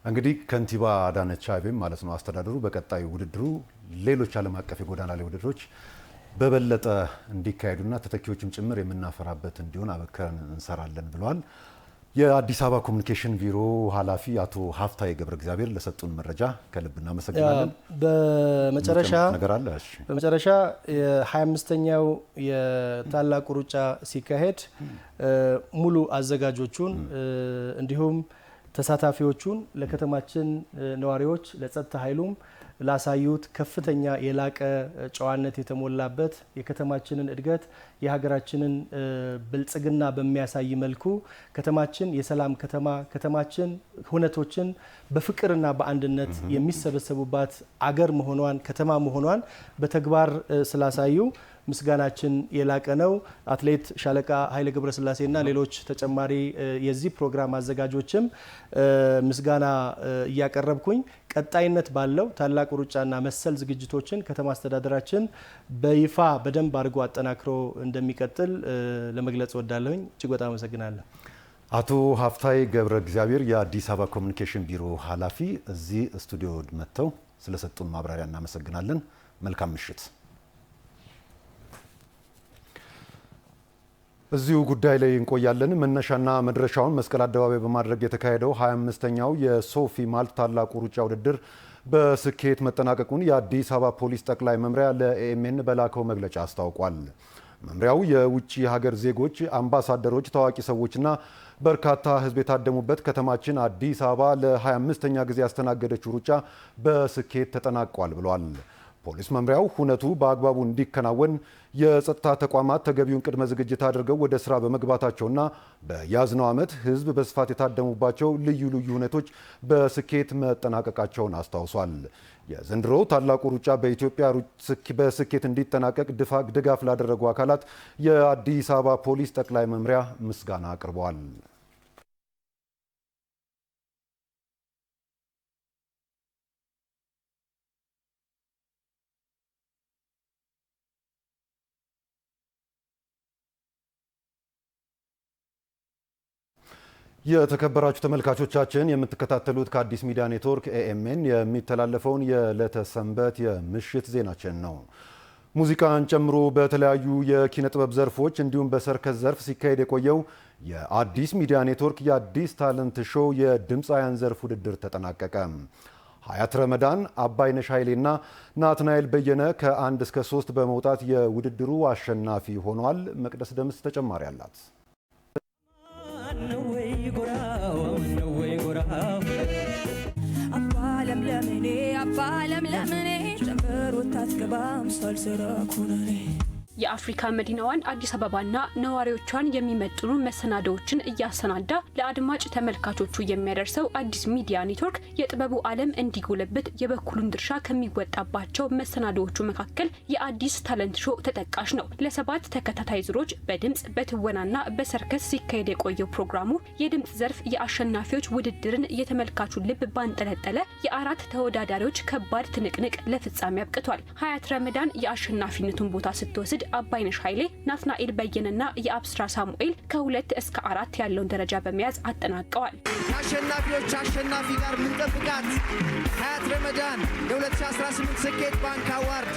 እንግዲህ ከንቲባ አዳነች አቤቤም ማለት ነው አስተዳደሩ በቀጣዩ ውድድሩ ሌሎች ዓለም አቀፍ የጎዳና ላይ ውድድሮች በበለጠ እንዲካሄዱና ተተኪዎችም ጭምር የምናፈራበት እንዲሆን አበክረን እንሰራለን ብለዋል። የአዲስ አበባ ኮሚኒኬሽን ቢሮ ኃላፊ አቶ ሀፍታዬ ገብረ እግዚአብሔር ለሰጡን መረጃ ከልብ እናመሰግናለን። በመጨረሻ የ25ኛው የታላቁ ሩጫ ሲካሄድ ሙሉ አዘጋጆቹን እንዲሁም ተሳታፊዎቹን ለከተማችን ነዋሪዎች ለጸጥታ ኃይሉም ላሳዩት ከፍተኛ የላቀ ጨዋነት የተሞላበት የከተማችንን እድገት የሀገራችንን ብልጽግና በሚያሳይ መልኩ ከተማችን የሰላም ከተማችን ሁነቶችን በፍቅርና በአንድነት የሚሰበሰቡባት አገር መሆኗን ከተማ መሆኗን በተግባር ስላሳዩ ምስጋናችን የላቀ ነው። አትሌት ሻለቃ ኃይሌ ገብረስላሴና ሌሎች ተጨማሪ የዚህ ፕሮግራም አዘጋጆችም ምስጋና እያቀረብኩኝ ቀጣይነት ባለው ታላቁ ሩጫና መሰል ዝግጅቶችን ከተማ አስተዳደራችን በይፋ በደንብ አድርጎ አጠናክሮ እንደሚቀጥል ለመግለጽ ወዳለሁኝ። እጅግ በጣም አመሰግናለሁ። አቶ ሀፍታዬ ገብረ እግዚአብሔር የአዲስ አበባ ኮሚኒኬሽን ቢሮ ኃላፊ እዚህ ስቱዲዮ መጥተው ስለሰጡን ማብራሪያ እናመሰግናለን። መልካም ምሽት። እዚሁ ጉዳይ ላይ እንቆያለን። መነሻና መድረሻውን መስቀል አደባባይ በማድረግ የተካሄደው 25ኛው የሶፊ ማልት ታላቁ ሩጫ ውድድር በስኬት መጠናቀቁን የአዲስ አበባ ፖሊስ ጠቅላይ መምሪያ ለኤኤምኤን በላከው መግለጫ አስታውቋል። መምሪያው የውጭ ሀገር ዜጎች፣ አምባሳደሮች፣ ታዋቂ ሰዎችና በርካታ ሕዝብ የታደሙበት ከተማችን አዲስ አበባ ለ25ኛ ጊዜ ያስተናገደችው ሩጫ በስኬት ተጠናቋል ብሏል። ፖሊስ መምሪያው ሁነቱ በአግባቡ እንዲከናወን የጸጥታ ተቋማት ተገቢውን ቅድመ ዝግጅት አድርገው ወደ ስራ በመግባታቸውና በያዝነው ዓመት ሕዝብ በስፋት የታደሙባቸው ልዩ ልዩ ሁነቶች በስኬት መጠናቀቃቸውን አስታውሷል። የዘንድሮው ታላቁ ሩጫ በኢትዮጵያ በስኬት እንዲጠናቀቅ ድጋፍ ላደረጉ አካላት የአዲስ አበባ ፖሊስ ጠቅላይ መምሪያ ምስጋና አቅርበዋል። የተከበራችሁ ተመልካቾቻችን የምትከታተሉት ከአዲስ ሚዲያ ኔትወርክ ኤኤምኤን የሚተላለፈውን የዕለተ ሰንበት የምሽት ዜናችን ነው። ሙዚቃን ጨምሮ በተለያዩ የኪነ ጥበብ ዘርፎች እንዲሁም በሰርከስ ዘርፍ ሲካሄድ የቆየው የአዲስ ሚዲያ ኔትወርክ የአዲስ ታለንት ሾው የድምፃውያን ዘርፍ ውድድር ተጠናቀቀ። ሀያት ረመዳን፣ አባይነሽ ኃይሌና ናትናኤል በየነ ከ1 እስከ 3 በመውጣት የውድድሩ አሸናፊ ሆኗል። መቅደስ ደምስ ተጨማሪ አላት። የአፍሪካ መዲናዋን አዲስ አበባና ነዋሪዎቿን የሚመጥኑ መሰናዶዎችን እያሰናዳ ለአድማጭ ተመልካቾቹ የሚያደርሰው አዲስ ሚዲያ ኔትወርክ የጥበቡ ዓለም እንዲጎለብት የበኩሉን ድርሻ ከሚወጣባቸው መሰናዶዎቹ መካከል የአዲስ ታለንት ሾው ተጠቃሽ ነው። ለ7 ተከታታይ ዙሮች በድምጽ በትወናና በሰርከስ ሲካሄድ የቆየው ፕሮግራሙ የድምጽ ዘርፍ የአሸናፊዎች ውድድርን የተመልካቹን ልብ ባንጠለጠለ የ4 ተወዳዳሪዎች ከባድ ትንቅንቅ ለፍጻሜ አብቅቷል። ሀያት ረመዳን የአሸናፊነቱን ቦታ ስትወስድ አባይነሽ ኃይሌ፣ ናትናኤል በየነና የአብስራ ሳሙኤል ከ2 እስከ 4 ያለውን ደረጃ በመያዝ አጠናቀዋል። አሸናፊዎች አሸናፊ ጋር ምንጠብቃት ሀያት ረመዳን የ2018 ስኬት ባንክ አዋርድ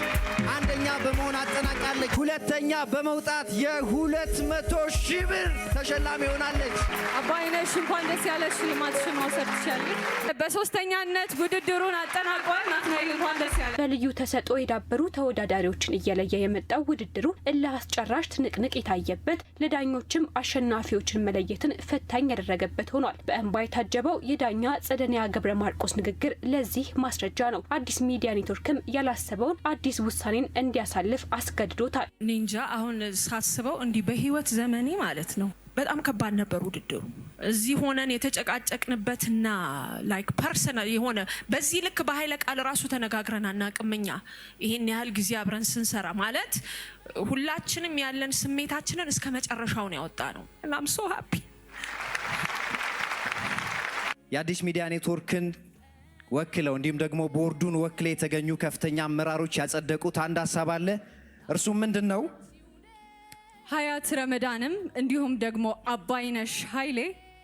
አንደኛ በመሆን አጠናቃለች። ሁለተኛ በመውጣት የ200 ሺህ ብር ተሸላሚ ሆናለች። አባይነሽ እንኳን ደስ ያለሽ፣ ሽልማትሽን መውሰድ ትችያለሽ። በሶስተኛነት ውድድሩን አጠናቋል። ናትናኤል እንኳን ደስ ያለሽ። በልዩ ተሰጥኦ የዳበሩ ተወዳዳሪዎችን እየለየ የመጣው ውድድሩ እልህ አስጨራሽ ትንቅንቅ የታየበት ለዳኞችም አሸናፊዎችን መለየትን ፈታኝ ያደረገበት ሆኗል። በእንባ የታጀበው የዳኛ ጸደኒያ ገብረ ማርቆስ ንግግር ለዚህ ማስረጃ ነው። አዲስ ሚዲያ ኔትወርክም ያላሰበውን አዲስ ውሳኔን እንዲያሳልፍ አስገድዶታል። ኒንጃ አሁን ሳስበው እንዲህ በህይወት ዘመኔ ማለት ነው በጣም ከባድ ነበር ውድድሩ። እዚህ ሆነን የተጨቃጨቅንበትና ላይክ ፐርሰናል የሆነ በዚህ ልክ በኃይለ ቃል ራሱ ተነጋግረን አናቅምኛ። ይሄን ያህል ጊዜ አብረን ስንሰራ ማለት ሁላችንም ያለን ስሜታችንን እስከ መጨረሻው ነው ያወጣ ነው። I'm so happy። የአዲስ ሚዲያ ኔትወርክን ወክለው እንዲሁም ደግሞ ቦርዱን ወክለው የተገኙ ከፍተኛ አመራሮች ያጸደቁት አንድ ሀሳብ አለ። እርሱም ምንድነው? ሀያት ረመዳንም እንዲሁም ደግሞ አባይነሽ ኃይሌ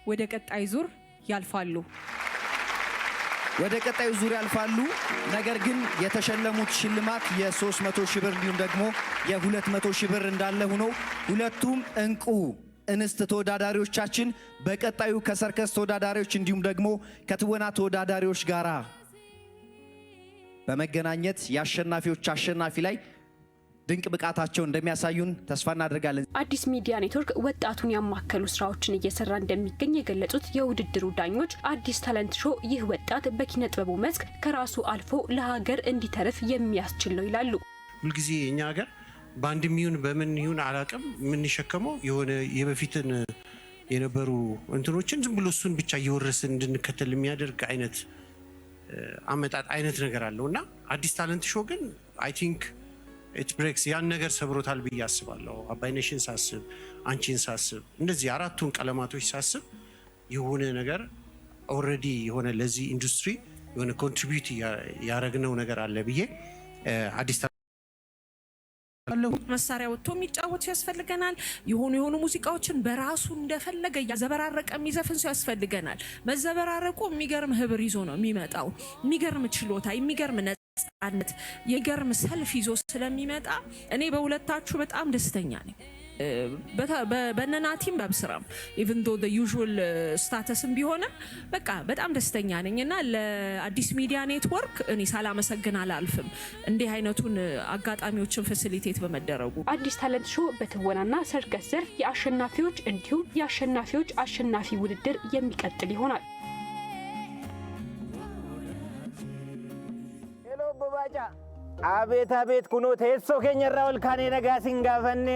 ወደ ቀጣይ ዙር ያልፋሉ። ወደ ቀጣዩ ዙር ያልፋሉ። ነገር ግን የተሸለሙት ሽልማት የ300 ሺህ ብር እንዲሁም ደግሞ የ200 ሺህ ብር እንዳለ ሆኖ ሁለቱም እንቁ እንስት ተወዳዳሪዎቻችን በቀጣዩ ከሰርከስ ተወዳዳሪዎች እንዲሁም ደግሞ ከትወና ተወዳዳሪዎች ጋራ በመገናኘት የአሸናፊዎች አሸናፊ ላይ ድንቅ ብቃታቸው እንደሚያሳዩን ተስፋ እናደርጋለን። አዲስ ሚዲያ ኔትወርክ ወጣቱን ያማከሉ ስራዎችን እየሰራ እንደሚገኝ የገለጹት የውድድሩ ዳኞች አዲስ ታለንት ሾው ይህ ወጣት በኪነ ጥበቡ መስክ ከራሱ አልፎ ለሀገር እንዲተርፍ የሚያስችል ነው ይላሉ። ሁልጊዜ እኛ ሀገር በአንድም ይሁን በምን ይሁን አላቅም የምንሸከመው የሆነ የበፊትን የነበሩ እንትኖችን ዝም ብሎ እሱን ብቻ እየወረስን እንድንከተል የሚያደርግ አይነት አመጣጥ አይነት ነገር አለው እና አዲስ ታለንት ሾው ግን አይ ቲንክ ኢት ብሬክስ ያን ነገር ሰብሮታል ብዬ አስባለሁ። አባይነሽን ሳስብ፣ አንቺን ሳስብ፣ እንደዚህ አራቱን ቀለማቶች ሳስብ የሆነ ነገር ኦልሬዲ የሆነ ለዚህ ኢንዱስትሪ የሆነ ኮንትሪቢዩት ያረግነው ነገር አለ ብዬ አዲስ መሳሪያ ወጥቶ የሚጫወት ያስፈልገናል። የሆኑ ሙዚቃዎችን በራሱ እንደፈለገ ያዘበራረቀ የሚዘፍን ሰው ያስፈልገናል። መዘበራረቁ የሚገርም ህብር ይዞ ነው የሚመጣው። የሚገርም ችሎታ፣ የሚገርም ነፃነት፣ የገርም ሰልፍ ይዞ ስለሚመጣ እኔ በሁለታችሁ በጣም ደስተኛ ነኝ። በነናቲም በብስራም ኢቭን ዶ ዘ ዩዥዋል ስታተስም ቢሆንም በቃ በጣም ደስተኛ ነኝና ለአዲስ ሚዲያ ኔትወርክ እኔ ሳላመሰግን አላልፍም እንዲህ አይነቱን አጋጣሚዎችን ፋሲሊቴት በመደረጉ። አዲስ ታለንት ሾው በትወናና ሰርከስ ዘርፍ የአሸናፊዎች እንዲሁም የአሸናፊዎች አሸናፊ ውድድር የሚቀጥል ይሆናል። ሄሎ ቦባጫ አቤት አቤት ኩኖ ቴሶ ኬኛራ ወልካኔ ነጋ ሲንጋፈኔ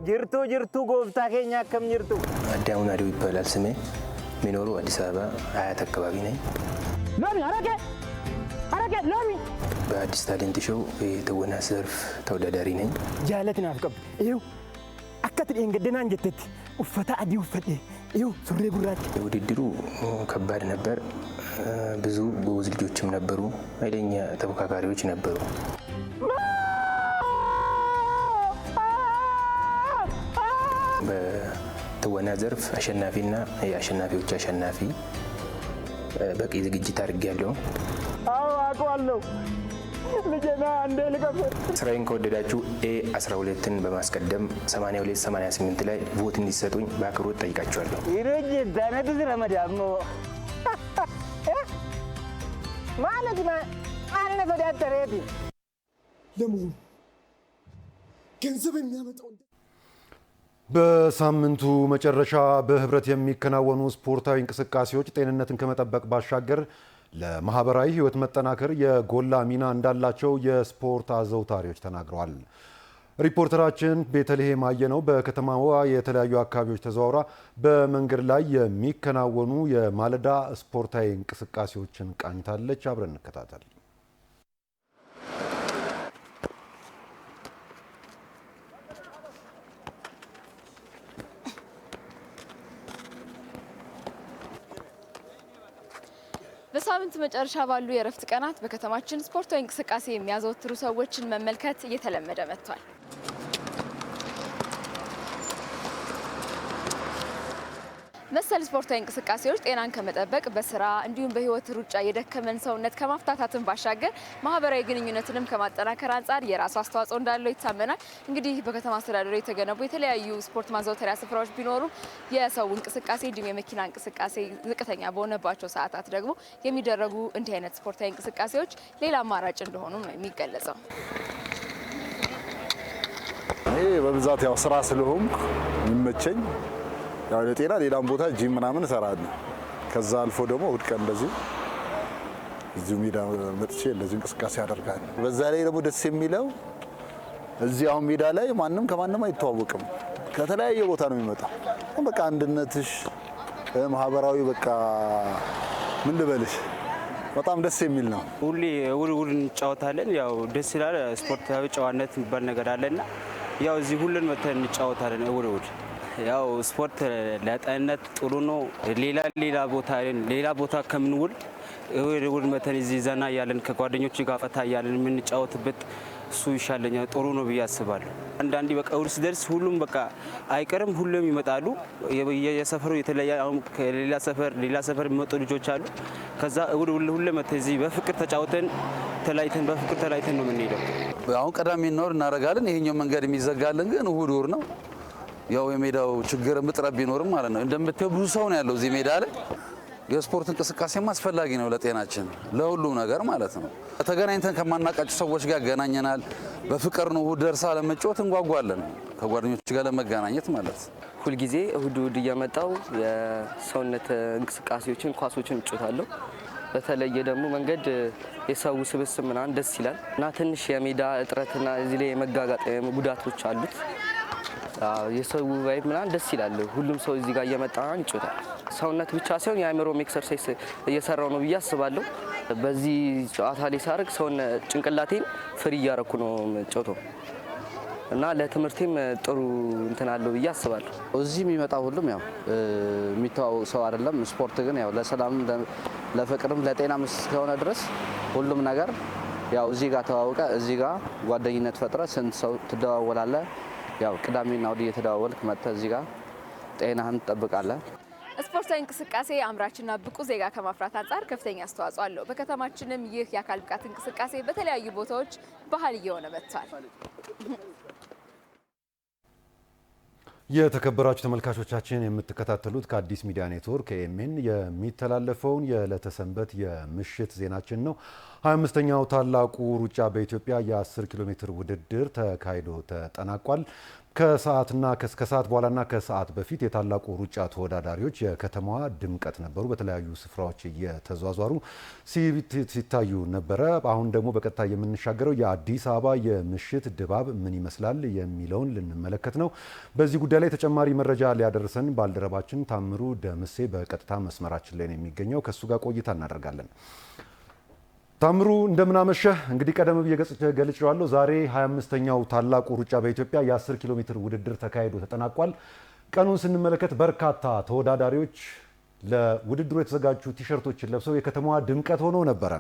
ጅርቱ ጎፍታ ኬኛ ከም ጅርቱ አዳሙን አዲው ይባላል ስሜ። የሚኖሩ አዲስ አበባ አያት አካባቢ ነኝ። ሎሚ አረገ ሎሚ በአዲስ ታለንት ሾው የትወና ዘርፍ ተወዳዳሪ ነኝ። ጃለት ናፍቀብ ይው አከት እንግደና እንጀተት ኡፈታ አዲው ፈዴ ይው ሱሬ ጉራጭ። ውድድሩ ከባድ ነበር። ብዙ ጎበዝ ልጆችም ነበሩ። ኃይለኛ ተፎካካሪዎች ነበሩ። በትወና ዘርፍ አሸናፊና የአሸናፊዎች አሸናፊ በቂ ዝግጅት አድርጌያለሁ። አዎ አውቀዋለሁ። ልጄና አንዴ ልቀፈት። ስራዬን ከወደዳችሁ A12ን በማስቀደም 8288 ላይ ቮት እንዲሰጡኝ በአክብሮት ጠይቃችኋለሁ። ይረጅ ዳነቱ ረመዳሞ ማለት አነ ተዳተረቲ ለመሆኑ ገንዘብ የሚያመጣው በሳምንቱ መጨረሻ በህብረት የሚከናወኑ ስፖርታዊ እንቅስቃሴዎች ጤንነትን ከመጠበቅ ባሻገር ለማህበራዊ ህይወት መጠናከር የጎላ ሚና እንዳላቸው የስፖርት አዘውታሪዎች ተናግረዋል። ሪፖርተራችን ቤተልሔም አየነው በከተማዋ የተለያዩ አካባቢዎች ተዘዋውራ በመንገድ ላይ የሚከናወኑ የማለዳ ስፖርታዊ እንቅስቃሴዎችን ቃኝታለች። አብረን እንከታተል። በሳምንት መጨረሻ ባሉ የረፍት ቀናት በከተማችን ስፖርታዊ እንቅስቃሴ የሚያዘወትሩ ሰዎችን መመልከት እየተለመደ መጥቷል። መሰል ስፖርታዊ እንቅስቃሴዎች ጤናን ከመጠበቅ በስራ እንዲሁም በህይወት ሩጫ የደከመን ሰውነት ከማፍታታትን ባሻገር ማህበራዊ ግንኙነትንም ከማጠናከር አንጻር የራሱ አስተዋጽኦ እንዳለው ይታመናል። እንግዲህ በከተማ አስተዳደሩ የተገነቡ የተለያዩ ስፖርት ማዘውተሪያ ስፍራዎች ቢኖሩም የሰው እንቅስቃሴ እንዲሁም የመኪና እንቅስቃሴ ዝቅተኛ በሆነባቸው ሰዓታት ደግሞ የሚደረጉ እንዲህ አይነት ስፖርታዊ እንቅስቃሴዎች ሌላ አማራጭ እንደሆኑም ነው የሚገለጸው። እኔ በብዛት ያው ስራ ስለሆንኩ የሚመቸኝ ያው ለጤና ሌላም ቦታ ጂም ምናምን እሰራለሁ። ከዛ አልፎ ደግሞ እሑድ ቀን እንደዚህ እዚሁ ሜዳ መጥቼ እንደዚህ እንቅስቃሴ አደርጋለሁ። በዛ ላይ ደግሞ ደስ የሚለው እዚህ አሁን ሜዳ ላይ ማንም ከማንም አይተዋወቅም። ከተለያየ ቦታ ነው የሚመጣው። በቃ አንድነትሽ ማህበራዊ በቃ ምን ልበልሽ በጣም ደስ የሚል ነው። ሁሌ እሑድ እንጫወታለን። ያው ደስ ይላል። ስፖርታዊ ጨዋነት የሚባል ነገር አለና ያው እዚህ ሁሉን መተን እንጫወታለን እሑድ። ያው ስፖርት ለጤንነት ጥሩ ነው። ሌላ ቦታ ከምንውል እሑድ መተን እዚህ ዘና እያለን ከጓደኞች ጋር ፈታ እያለን የምንጫወትበት እሱ ይሻለኛል፣ ጥሩ ነው ብዬ አስባለሁ። አንዳንዴ በቃ እሑድ ሲደርስ ሁሉም በቃ አይቀርም፣ ሁሉም ይመጣሉ። የሰፈሩ የተለያየ አሁን ከሌላ ሰፈር የሚመጡ ልጆች አሉ። ከዛ እሑድ ሁሌ መተን እዚህ በፍቅር ተጫውተን በፍቅር ተለያይተን ነው የምንሄደው። አሁን ቅዳሜ ኖር እናደርጋለን። ይሄኛው መንገድ የሚዘጋልን ግን እሑድ ነው። ያው የሜዳው ችግር ምጥረብ ቢኖርም ማለት ነው። እንደምታየው ብዙ ሰው ነው ያለው እዚህ ሜዳ ላይ። የስፖርት እንቅስቃሴም አስፈላጊ ነው ለጤናችን፣ ለሁሉም ነገር ማለት ነው። ተገናኝተን ከማናቃቸው ሰዎች ጋር ያገናኘናል። በፍቅር ነው እሑድ ደርሳ ለመጫወት እንጓጓለን፣ ከጓደኞች ጋር ለመገናኘት ማለት። ሁልጊዜ እሑድ እየመጣው የሰውነት እንቅስቃሴዎችን ኳሶችን እጫወታለሁ። በተለየ ደግሞ መንገድ የሰው ስብስብ ምናምን ደስ ይላል እና ትንሽ የሜዳ እጥረትና እዚህ ላይ የመጋጋጥ ጉዳቶች አሉት። የሰው ቫይብ ምናምን ደስ ይላል። ሁሉም ሰው እዚህ ጋር እየመጣ ይጫወታል። ሰውነት ብቻ ሳይሆን የአእምሮም ኤክሰርሳይዝ እየሰራው ነው ብዬ አስባለሁ። በዚህ ጨዋታ ላይ ሳርግ ጭንቅላቴን ፍሪ እያረኩ ነው የምጫወተው እና ለትምህርቴም ጥሩ እንትን አለው ብዬ አስባለሁ። እዚህ የሚመጣው ሁሉም ያው የሚተዋወቅ ሰው አይደለም። ስፖርት ግን ያው ለሰላም ለፍቅርም ለጤናም እስከሆነ ድረስ ሁሉም ነገር ያው እዚህ ጋር ተዋወቀ፣ እዚህ ጋር ጓደኝነት ፈጥረ ስንት ሰው ትደዋወላለ። ያው ቅዳሜና እሑድ እየተደዋወልክ መጥተህ እዚህ ጋር ጤናህን ትጠብቃለህ። ስፖርታዊ እንቅስቃሴ አምራችና ብቁ ዜጋ ከማፍራት አንጻር ከፍተኛ አስተዋጽኦ አለው። በከተማችንም ይህ የአካል ብቃት እንቅስቃሴ በተለያዩ ቦታዎች ባህል እየሆነ መጥቷል። የተከበራችሁ ተመልካቾቻችን የምትከታተሉት ከአዲስ ሚዲያ ኔትወርክ ኤኤምኤን የሚተላለፈውን የዕለተ ሰንበት የምሽት ዜናችን ነው። 25ኛው ታላቁ ሩጫ በኢትዮጵያ የ10 ኪሎ ሜትር ውድድር ተካሂዶ ተጠናቋል። ከሰዓት በኋላና ከሰዓት በፊት የታላቁ ሩጫ ተወዳዳሪዎች የከተማዋ ድምቀት ነበሩ። በተለያዩ ስፍራዎች እየተዟዟሩ ሲታዩ ነበረ። አሁን ደግሞ በቀጥታ የምንሻገረው የአዲስ አበባ የምሽት ድባብ ምን ይመስላል የሚለውን ልንመለከት ነው። በዚህ ጉዳይ ላይ ተጨማሪ መረጃ ሊያደርሰን ባልደረባችን ታምሩ ደምሴ በቀጥታ መስመራችን ላይ ነው የሚገኘው። ከሱ ጋር ቆይታ እናደርጋለን። ታምሩ እንደምናመሸህ። እንግዲህ ቀደም ብዬ ገልጬዋለሁ። ዛሬ 25ኛው ታላቁ ሩጫ በኢትዮጵያ የ10 ኪሎ ሜትር ውድድር ተካሂዶ ተጠናቋል። ቀኑን ስንመለከት በርካታ ተወዳዳሪዎች ለውድድሩ የተዘጋጁ ቲሸርቶችን ለብሰው የከተማዋ ድምቀት ሆነው ነበረ።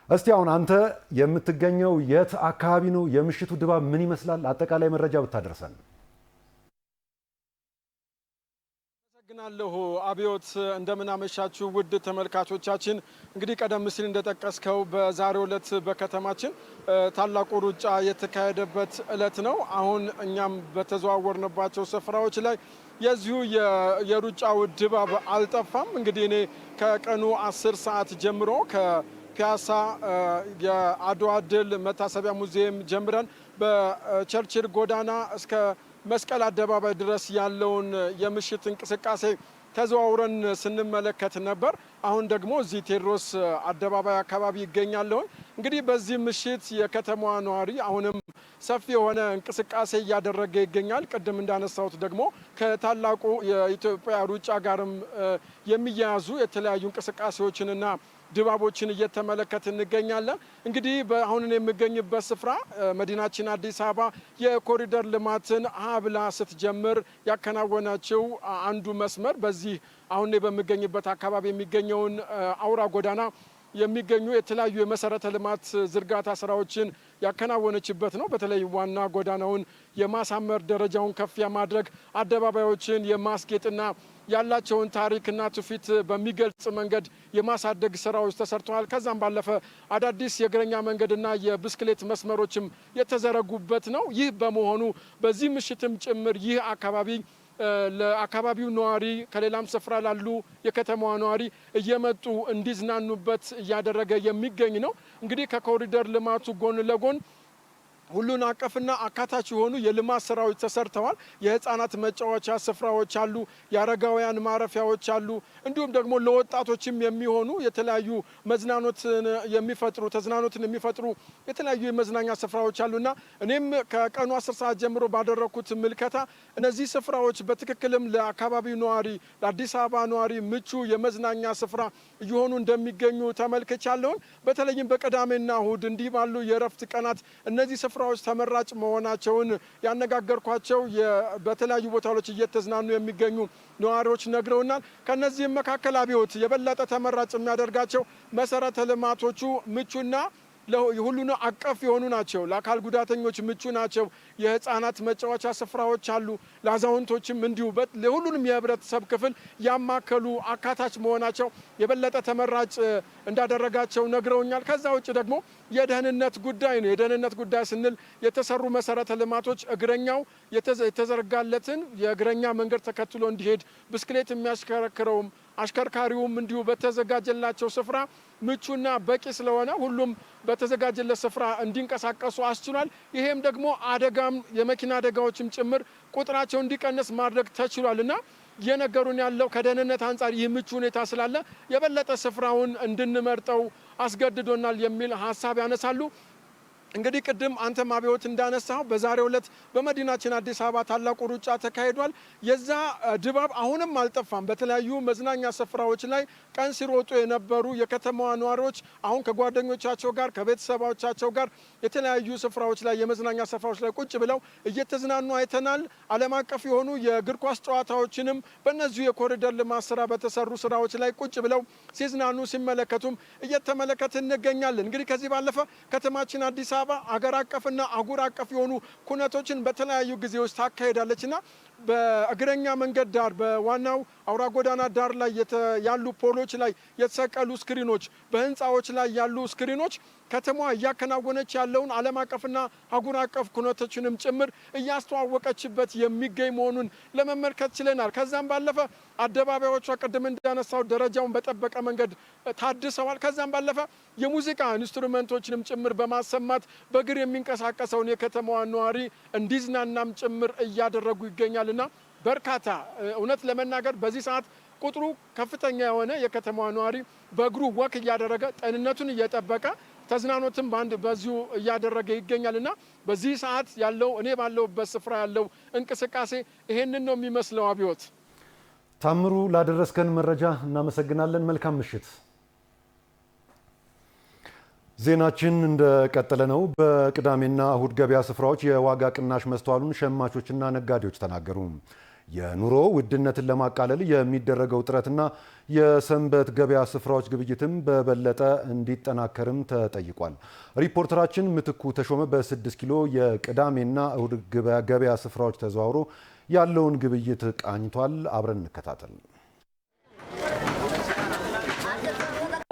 እስቲ አሁን አንተ የምትገኘው የት አካባቢ ነው? የምሽቱ ድባብ ምን ይመስላል? አጠቃላይ መረጃ ብታደርሰን። አመሰግናለሁ አብዮት። እንደምን አመሻችሁ ውድ ተመልካቾቻችን። እንግዲህ ቀደም ሲል እንደጠቀስከው በዛሬው ዕለት በከተማችን ታላቁ ሩጫ የተካሄደበት ዕለት ነው። አሁን እኛም በተዘዋወርንባቸው ስፍራዎች ላይ የዚሁ የሩጫው ድባብ አልጠፋም። እንግዲህ እኔ ከቀኑ 10 ሰዓት ጀምሮ ከፒያሳ የአድዋ ድል መታሰቢያ ሙዚየም ጀምረን በቸርችል ጎዳና እስከ መስቀል አደባባይ ድረስ ያለውን የምሽት እንቅስቃሴ ተዘዋውረን ስንመለከት ነበር። አሁን ደግሞ እዚህ ቴዎድሮስ አደባባይ አካባቢ ይገኛለሁ። እንግዲህ በዚህ ምሽት የከተማዋ ነዋሪ አሁንም ሰፊ የሆነ እንቅስቃሴ እያደረገ ይገኛል። ቅድም እንዳነሳሁት ደግሞ ከታላቁ የኢትዮጵያ ሩጫ ጋርም የሚያያዙ የተለያዩ እንቅስቃሴዎችንና ድባቦችን እየተመለከት እንገኛለን። እንግዲህ አሁን የምገኝበት ስፍራ መዲናችን አዲስ አበባ የኮሪደር ልማትን ሀብላ ስትጀምር ያከናወናቸው አንዱ መስመር በዚህ አሁን በምገኝበት አካባቢ የሚገኘውን አውራ ጎዳና የሚገኙ የተለያዩ የመሰረተ ልማት ዝርጋታ ስራዎችን ያከናወነችበት ነው። በተለይ ዋና ጎዳናውን የማሳመር ደረጃውን ከፍ የማድረግ አደባባዮችን የማስጌጥና ያላቸውን ታሪክና ትውፊት በሚገልጽ መንገድ የማሳደግ ስራዎች ተሰርተዋል። ከዛም ባለፈ አዳዲስ የእግረኛ መንገድና የብስክሌት መስመሮችም የተዘረጉበት ነው። ይህ በመሆኑ በዚህ ምሽትም ጭምር ይህ አካባቢ ለአካባቢው ነዋሪ ከሌላም ስፍራ ላሉ የከተማዋ ነዋሪ እየመጡ እንዲዝናኑበት እያደረገ የሚገኝ ነው። እንግዲህ ከኮሪደር ልማቱ ጎን ለጎን ሁሉን አቀፍና አካታች የሆኑ የልማት ስራዎች ተሰርተዋል። የህፃናት መጫወቻ ስፍራዎች አሉ፣ የአረጋውያን ማረፊያዎች አሉ። እንዲሁም ደግሞ ለወጣቶችም የሚሆኑ የተለያዩ ተዝናኖትን የሚፈጥሩ የተለያዩ የመዝናኛ ስፍራዎች አሉና እኔም ከቀኑ 10 ሰዓት ጀምሮ ባደረኩት ምልከታ እነዚህ ስፍራዎች በትክክልም ለአካባቢው ነዋሪ ለአዲስ አበባ ነዋሪ ምቹ የመዝናኛ ስፍራ እየሆኑ እንደሚገኙ ተመልክቻለሁ። በተለይም በቅዳሜና እሁድ እንዲህ ባሉ የእረፍት ቀናት እነዚህ ስፍራዎች ተመራጭ መሆናቸውን ያነጋገርኳቸው በተለያዩ ቦታዎች እየተዝናኑ የሚገኙ ነዋሪዎች ነግረውናል። ከነዚህም መካከል አብዮት የበለጠ ተመራጭ የሚያደርጋቸው መሰረተ ልማቶቹ ምቹና ሁሉን አቀፍ የሆኑ ናቸው። ለአካል ጉዳተኞች ምቹ ናቸው። የህፃናት መጫወቻ ስፍራዎች አሉ። ለአዛውንቶችም እንዲሁ ለሁሉንም የህብረተሰብ ክፍል ያማከሉ አካታች መሆናቸው የበለጠ ተመራጭ እንዳደረጋቸው ነግረውኛል። ከዛ ውጭ ደግሞ የደህንነት ጉዳይ ነው። የደህንነት ጉዳይ ስንል የተሰሩ መሰረተ ልማቶች እግረኛው የተዘረጋለትን የእግረኛ መንገድ ተከትሎ እንዲሄድ ብስክሌት የሚያሽከረክረውም አሽከርካሪውም እንዲሁ በተዘጋጀላቸው ስፍራ ምቹና በቂ ስለሆነ ሁሉም በተዘጋጀለት ስፍራ እንዲንቀሳቀሱ አስችሏል። ይሄም ደግሞ አደጋም የመኪና አደጋዎችም ጭምር ቁጥራቸው እንዲቀንስ ማድረግ ተችሏልና እየነገሩን ያለው ከደህንነት አንጻር ይህ ምቹ ሁኔታ ስላለ የበለጠ ስፍራውን እንድንመርጠው አስገድዶናል የሚል ሀሳብ ያነሳሉ። እንግዲህ ቅድም አንተም አብዮት እንዳነሳው በዛሬው ዕለት በመዲናችን አዲስ አበባ ታላቁ ሩጫ ተካሂዷል። የዛ ድባብ አሁንም አልጠፋም። በተለያዩ መዝናኛ ስፍራዎች ላይ ቀን ሲሮጡ የነበሩ የከተማዋ ነዋሪዎች አሁን ከጓደኞቻቸው ጋር ከቤተሰቦቻቸው ጋር የተለያዩ ስፍራዎች ላይ የመዝናኛ ስፍራዎች ላይ ቁጭ ብለው እየተዝናኑ አይተናል። ዓለም አቀፍ የሆኑ የእግር ኳስ ጨዋታዎችንም በእነዚሁ የኮሪደር ልማት ስራ በተሰሩ ስራዎች ላይ ቁጭ ብለው ሲዝናኑ ሲመለከቱም እየተመለከት እንገኛለን። እንግዲህ ከዚህ ባለፈ ከተማችን አዲስ አበባ አገር አቀፍና አህጉር አቀፍ የሆኑ ኩነቶችን በተለያዩ ጊዜዎች ታካሄዳለችና በእግረኛ መንገድ ዳር በዋናው አውራ ጎዳና ዳር ላይ ያሉ ፖሎች ላይ የተሰቀሉ ስክሪኖች፣ በህንፃዎች ላይ ያሉ ስክሪኖች ከተማዋ እያከናወነች ያለውን ዓለም አቀፍና አህጉር አቀፍ ኩነቶችንም ጭምር እያስተዋወቀችበት የሚገኝ መሆኑን ለመመልከት ችለናል። ከዛም ባለፈ አደባባዮቿ ቅድም እንዳነሳው ደረጃውን በጠበቀ መንገድ ታድሰዋል። ከዛም ባለፈ የሙዚቃ ኢንስትሩመንቶችንም ጭምር በማሰማት በእግር የሚንቀሳቀሰውን የከተማዋ ነዋሪ እንዲዝናናም ጭምር እያደረጉ ይገኛልና በርካታ እውነት ለመናገር በዚህ ሰዓት ቁጥሩ ከፍተኛ የሆነ የከተማዋ ነዋሪ በእግሩ ወክ እያደረገ ጤንነቱን እየጠበቀ ተዝናኖትም በዚሁ እያደረገ ይገኛልና በዚህ ሰዓት ያለው እኔ ባለውበት ስፍራ ያለው እንቅስቃሴ ይሄንን ነው የሚመስለው። አብዮት ታምሩ፣ ላደረስከን መረጃ እናመሰግናለን። መልካም ምሽት። ዜናችን እንደቀጠለ ነው። በቅዳሜና እሁድ ገበያ ስፍራዎች የዋጋ ቅናሽ መስተዋሉን ሸማቾችና ነጋዴዎች ተናገሩ። የኑሮ ውድነትን ለማቃለል የሚደረገው ጥረትና የሰንበት ገበያ ስፍራዎች ግብይትም በበለጠ እንዲጠናከርም ተጠይቋል። ሪፖርተራችን ምትኩ ተሾመ በ6 ኪሎ የቅዳሜና እሁድ ገበያ ስፍራዎች ተዘዋውሮ ያለውን ግብይት ቃኝቷል። አብረን እንከታተል።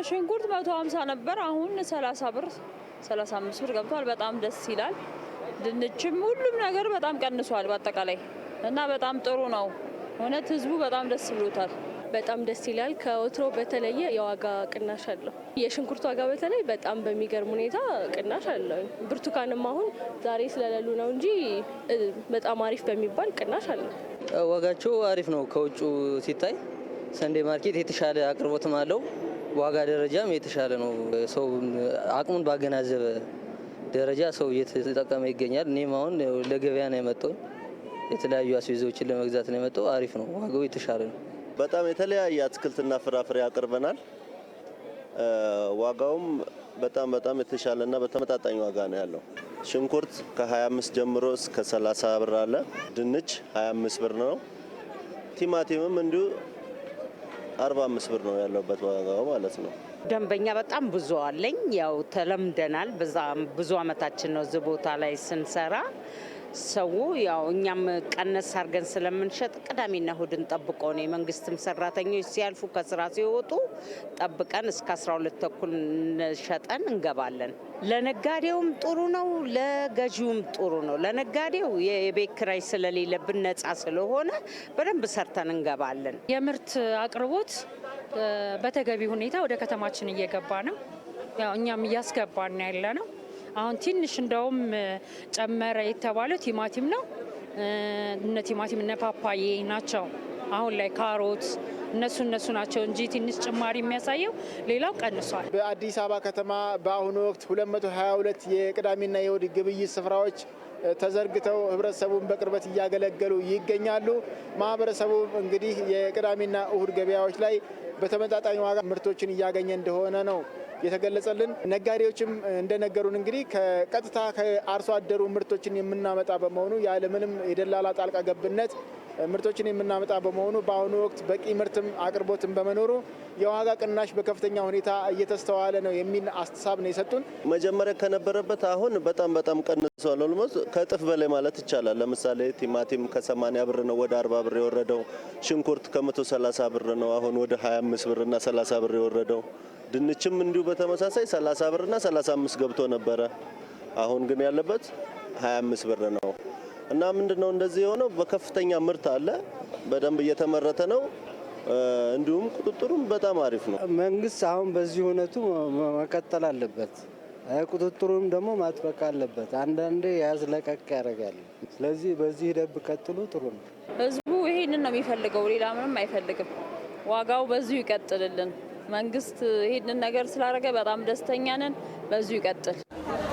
ሽንኩርት 150 ነበር፣ አሁን 30 ብር 35 ብር ገብቷል። በጣም ደስ ይላል። ድንችም ሁሉም ነገር በጣም ቀንሷል በአጠቃላይ እና በጣም ጥሩ ነው። እውነት ህዝቡ በጣም ደስ ብሎታል። በጣም ደስ ይላል። ከወትሮ በተለየ የዋጋ ቅናሽ አለው። የሽንኩርት ዋጋ በተለይ በጣም በሚገርም ሁኔታ ቅናሽ አለው። ብርቱካንም አሁን ዛሬ ስለሌሉ ነው እንጂ በጣም አሪፍ በሚባል ቅናሽ አለው። ዋጋቸው አሪፍ ነው። ከውጭ ሲታይ ሰንዴ ማርኬት የተሻለ አቅርቦትም አለው። ዋጋ ደረጃም የተሻለ ነው። ሰው አቅሙን ባገናዘበ ደረጃ ሰው እየተጠቀመ ይገኛል። እኔም አሁን ለገበያ ነው የመጣው፣ የተለያዩ አስቤዛዎችን ለመግዛት ነው የመጣው። አሪፍ ነው፣ ዋጋው የተሻለ ነው። በጣም የተለያየ አትክልትና ፍራፍሬ ያቀርበናል። ዋጋውም በጣም የተሻለና በተመጣጣኝ ዋጋ ነው ያለው። ሽንኩርት ከ25 ጀምሮ እስከ 30 ብር አለ። ድንች 25 ብር ነው። ቲማቲምም እንዲሁ 45 ብር ነው ያለበት ዋጋው ማለት ነው። ደንበኛ በጣም ብዙ አለኝ። ያው ተለምደናል። በዛም ብዙ አመታችን ነው እዚህ ቦታ ላይ ስንሰራ። ሰው ያው እኛም ቀነስ አድርገን ስለምንሸጥ ቅዳሜና እሁድን ጠብቆ ነው። የመንግስትም ሰራተኞች ሲያልፉ ከስራ ሲወጡ ጠብቀን እስከ 12 ተኩል ሸጠን እንገባለን። ለነጋዴውም ጥሩ ነው፣ ለገዢውም ጥሩ ነው። ለነጋዴው የቤት ኪራይ ስለሌለብን ነፃ ስለሆነ በደንብ ሰርተን እንገባለን። የምርት አቅርቦት በተገቢ ሁኔታ ወደ ከተማችን እየገባ ነው። ያው እኛም እያስገባን ያለ ነው። አሁን ትንሽ እንደውም ጨመረ የተባለው ቲማቲም ነው። እነ ቲማቲም እነ ፓፓዬ ናቸው አሁን ላይ፣ ካሮት እነሱ ናቸው እንጂ ትንሽ ጭማሪ የሚያሳየው፣ ሌላው ቀንሷል። በአዲስ አበባ ከተማ በአሁኑ ወቅት 222 የቅዳሜና የእሁድ ግብይት ስፍራዎች ተዘርግተው ህብረተሰቡን በቅርበት እያገለገሉ ይገኛሉ። ማህበረሰቡ እንግዲህ የቅዳሜና እሁድ ገበያዎች ላይ በተመጣጣኝ ዋጋ ምርቶችን እያገኘ እንደሆነ ነው የተገለጸልን። ነጋዴዎችም እንደነገሩን እንግዲህ ከቀጥታ ከአርሶ አደሩ ምርቶችን የምናመጣ በመሆኑ ያለምንም የደላላ ጣልቃ ገብነት ምርቶችን የምናመጣ በመሆኑ በአሁኑ ወቅት በቂ ምርትም አቅርቦትም በመኖሩ የዋጋ ቅናሽ በከፍተኛ ሁኔታ እየተስተዋለ ነው የሚል አስተሳብ ነው የሰጡን። መጀመሪያ ከነበረበት አሁን በጣም ቀንሷል። ኦልሞስት ከእጥፍ በላይ ማለት ይቻላል። ለምሳሌ ቲማቲም ከ80 ብር ነው ወደ 40 ብር የወረደው። ሽንኩርት ከ130 ብር ነው አሁን ወደ 25 ብርና 30 ብር የወረደው። ድንችም እንዲሁ በተመሳሳይ 30 ብርና 35 ገብቶ ነበረ። አሁን ግን ያለበት 25 ብር ነው እና ምንድነው እንደዚህ የሆነው? በከፍተኛ ምርት አለ፣ በደንብ እየተመረተ ነው። እንዲሁም ቁጥጥሩም በጣም አሪፍ ነው። መንግስት አሁን በዚህ እውነቱ መቀጠል አለበት። ቁጥጥሩም ደግሞ ማጥበቅ አለበት። አንዳንዴ ያዝ ለቀቅ ያደርጋል። ስለዚህ በዚህ ሂደት ቀጥሉ፣ ጥሩ ነው። ህዝቡ ይሄንን ነው የሚፈልገው፣ ሌላ ምንም አይፈልግም። ዋጋው በዚሁ ይቀጥልልን። መንግስት ይሄንን ነገር ስላደረገ በጣም ደስተኛ ነን። በዚሁ ይቀጥል።